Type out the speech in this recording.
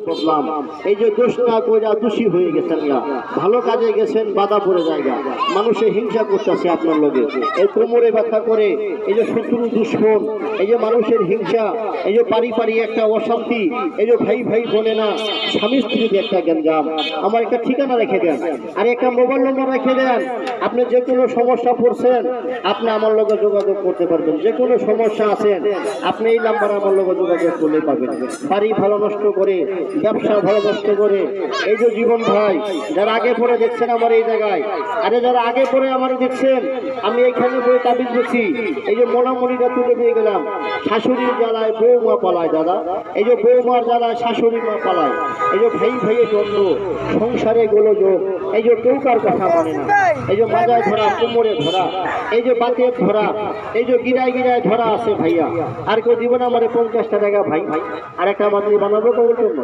বদলাম এই যে দোষ না কইরা দোষী হয়ে গেছেন না, ভালো কাজে গেছেন বাধা পড়ে জায়গা, মানুষে হিংসা করতেছে আপনার লগে, এই কোমরে ব্যথা করে, এই যে শত্রু দুশ্মন, এই যে মানুষের হিংসা, এই যে পারি একটা অশান্তি, এই যে ভাই ভাই বলে না, স্বামী স্ত্রীতে একটা গ্যাঞ্জাম। আমার একটা ঠিকানা রেখে দেন আর একটা মোবাইল নম্বর রেখে দেন, আপনি যে কোনো সমস্যা পড়ছেন আপনি আমার লগে যোগাযোগ করতে পারবেন, যে কোনো সমস্যা আছেন আপনি এই নাম্বারে আমার লগে যোগাযোগ করলে পাবেন। বাড়ি ভালো নষ্ট করে, ব্যবসা ভালো নষ্ট করে, এই যে জীবন ভাই যারা আগে পরে দেখছেন আমার এই জায়গায়, আরে যারা আগে পরে আমার দেখছেন আমি এইখানে বই তাবিজ দেখছি, এই যে মোনামণিটা তুলে দিয়ে গেলাম, শাশুড়ির জ্বালায় বৌমা পালায় দাদা, এই যে বৌমার জ্বালায় শাশুড়ি মা পালায়, এই যে ভাই ভাইয়ে দ্বন্দ্ব, সংসারে গোলযোগ, এই যে টৌকার কথা মানে না, এই যে মাজায় ধরা, কোমরে ধরা, এই যে বাতে ধরা, এই যে গিরায় ধরা আছে ভাইয়া, আর কেউ দিব না আমার 50টা টাকা ভাই, আর একটা বাতি বানাবো কবর জন্য।